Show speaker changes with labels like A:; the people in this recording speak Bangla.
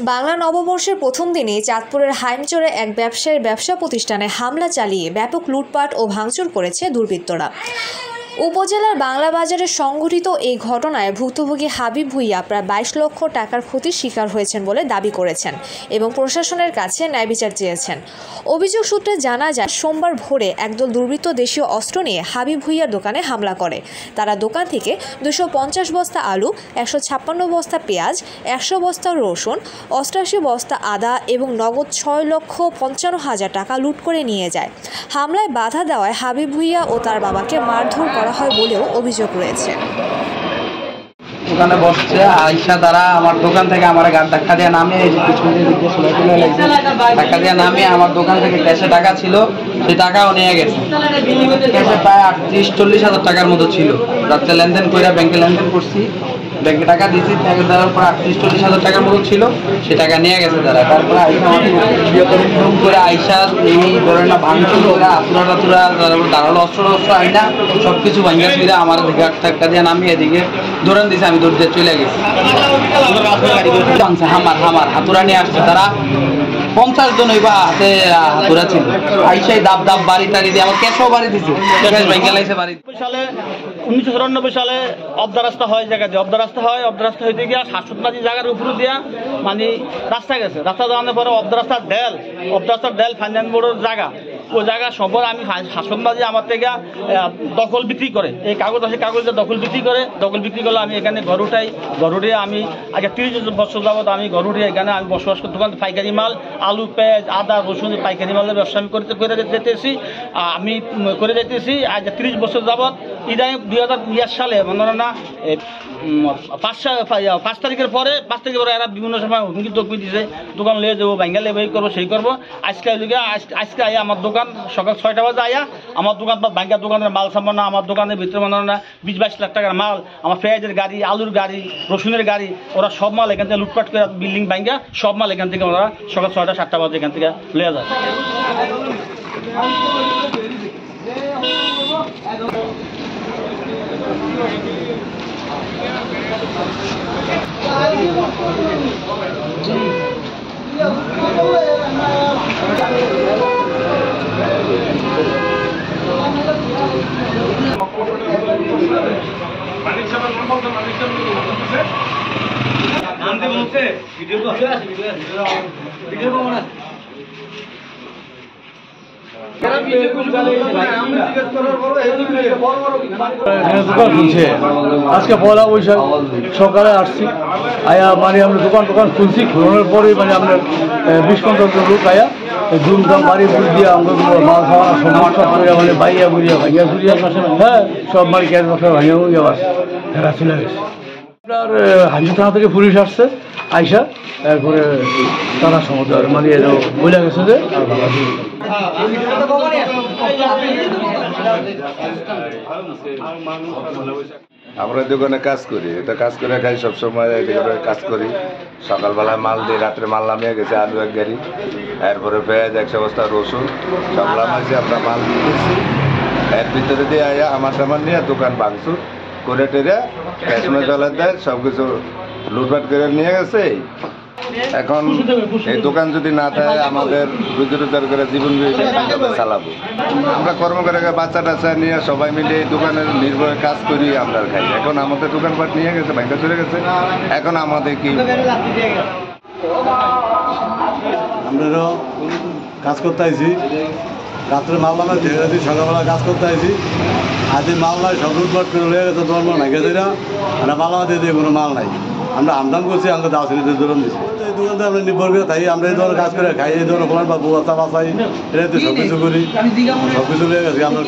A: বাংলা নববর্ষের প্রথম দিনেই চাঁদপুরের হাইমচরে এক ব্যবসায়ীর ব্যবসা প্রতিষ্ঠানে হামলা চালিয়ে ব্যাপক লুটপাট ও ভাঙচুর করেছে দুর্বৃত্তরা। উপজেলার বাংলা বাজারে সংঘটিত এই ঘটনায় ভুক্তভোগী হাবিব ভুঁইয়া প্রায় 22 লক্ষ টাকার ক্ষতির শিকার হয়েছেন বলে দাবি করেছেন এবং প্রশাসনের কাছে ন্যায় বিচার চেয়েছেন। অভিযোগ সূত্রে জানা যায়, সোমবার ভোরে একদল দুর্বৃত্ত দেশীয় অস্ত্র নিয়ে হাবিব ভুঁইয়ার দোকানে হামলা করে। তারা দোকান থেকে 250 বস্তা আলু, 156 বস্তা পেঁয়াজ, 100 বস্তা রসুন, 88 বস্তা আদা এবং নগদ 6,55,000 টাকা লুট করে নিয়ে যায়। হামলায় বাধা দেওয়ায় হাবিব ভুঁইয়া ও তার বাবাকে মারধর করা হয় বলেও অভিযোগ রয়েছে।
B: দোকানে বসছে আইসা তারা আমার দোকান থেকে আমার গাড়ি ধাক্কা দিয়ে নামিয়ে ধাক্কা দিয়ে নামিয়ে আমার দোকান থেকে ক্যাশে টাকা ছিল, সেই টাকাও নিয়ে গেছে। ক্যাশে প্রায় 38-40 হাজার টাকার মতো ছিল। রাত্রে লেনদেন করে ব্যাংকে লেনদেন করছি, ব্যাংকে টাকা দিয়েছি, টাকা দেওয়ার পর 38-40 হাজার টাকার মতো ছিল, সে টাকা নিয়ে গেছে তারা। তারপরে আইসা করে আইসা এই ধরেন না ভাঙচুর করে আতুরা টাতুরা, তারপর দাঁড়ালো অস্ত্র আইনা সব কিছু ভাঙা ছিল। আমার গাড়ি ধাক্কা দিয়ে নামিয়ে এদিকে ধরেন দিয়েছে, আমি দৌড় দিয়ে চলে গেছি। হামার হাতুরা নিয়ে আসছে তারা, 50 জন বা হাতে হাতুরা ছিল। আইসাই দাব বাড়ি টাড়ি দিয়ে আমার ক্যাশও বাড়ি দিচ্ছে, ব্যাংকে লাইছে বাড়ি।
C: 1994 সালে অবদা রাস্তা হয় জায়গা দিয়ে, অবদা রাস্তা হইতে গিয়া শাশ্বতবাদী জায়গার উপরে দিয়া মানে রাস্তা গেছে। রাস্তা যাওয়ানোর পরে অবদা রাস্তার ডেল ফাইন্যান্স বোর্ডের জায়গা, ওই জায়গা সবর আমি শাসনবাদী আমার থেকে দখল বিক্রি করে, এই কাগজ আছে, কাগজে দখল বিক্রি করলে আমি এখানে ঘর উঠে আমি আগে 30 বছর যাবত আমি ঘর উঠে এখানে আমি বসবাস করতে, দোকান পাইকারি মাল, আলু, পেঁয়াজ, আদা, রসুন পাইকারি মালের ব্যবসা আমি করে যেতেছি আজ 30 বছর যাবত। ইদানি 2020 সালে মনে না 5 তারিখের পরে এরা বিভিন্ন সময় হুমকি তকবি দিয়েছে, দোকান লিয়ে যাবো, ব্যাঙ্গা লেবে এই করবো সেই করবো। আজকে আয়া আমার দোকান সকাল 6টা বাজে আয়া আমার দোকান বা ব্যাঙ্গার দোকানের মাল সামান না, আমার দোকানের ভিতরে মনে না 20-22 লাখ টাকার মাল, আমার পেঁয়াজের গাড়ি, আলুর গাড়ি, রসুনের গাড়ি, ওরা সব মাল এখান থেকে লুটপাট করে বিল্ডিং ব্যাঙ্গা সব মাল এখান থেকে ওরা সকাল 6টা-7টা বাজে এখান থেকে লিয়ে যায়।
D: দোকান খুলছে আজকে পয়লা বৈশাখ, সকালে আসছি আয়া মানে আমরা দোকান খুলছি, খোলানোর পরে মানে আপনার 20-50 লোক আয়া ধুমধাম বাড়ি ফুল দিয়ে আমরা মাল খাওয়া সমস্যা করে মানে ভাইয়া হ্যাঁ সব মারি গ্যাস বসা ভাইয়া বুড়িয়া বাস এরা চলে গেছে। আপনার হাজি থানা থেকে পুলিশ আসছে, আইসা এরপরে তারা সমুদ্র মানে বলে গেছে যে
E: আমরা দোকানে কাজ করি, এটা কাজ করে খাই সবসময়, কাজ করি। সকালবেলায় মাল দিই, রাত্রে মাল নামিয়ে গেছে আলু 1 গাড়ি, এরপরে পেঁয়াজ 100 বস্তা, রসুন সব নামাইছি, আমরা মাল দিয়েছি। এর ভিতরে দিয়ে আয়া আমার সামান নিয়ে দোকান ভাঙচুর করে টেরে ক্যাশমে চলে দেয়, সব কিছু লুটপাট করে নিয়ে গেছে। এখন এই দোকান যদি না থাকে আমাদের রোজগার করে জীবন চালাবো। আমরা কর্ম করে বাচ্চা টাচ্চা নিয়ে সবাই মিলে এই দোকানের নির্ভরে কাজ করি, আমরা খাই। এখন আমাদের দোকানপাট নিয়ে গেছে, ভাইটা চলে গেছে, এখন আমাদের কি?
D: আমরাও কাজ করতে আইছি, রাত্রে মাল নামে ধীরে ধীরে সকালবেলা কাজ করতে আইছি। আজ মাল নাই, সব লুটপাট করে লয়ে গেছে, তোমার মাল নাই গেছে না, আমরা মাল দিয়ে কোনো মাল নাই, আমরা আমদাম করছি, আমরা দাওয়ানিদের দোকান দিচ্ছি। এই দোকানতে আমরা নির্ভর করে থাকি, আমরা এই ধরনের কাজ করে খাই, এই ধরনের বা বস্তা বাসাই, এটা সব কিছু করি, সব কিছু লয়ে গেছে আমরা।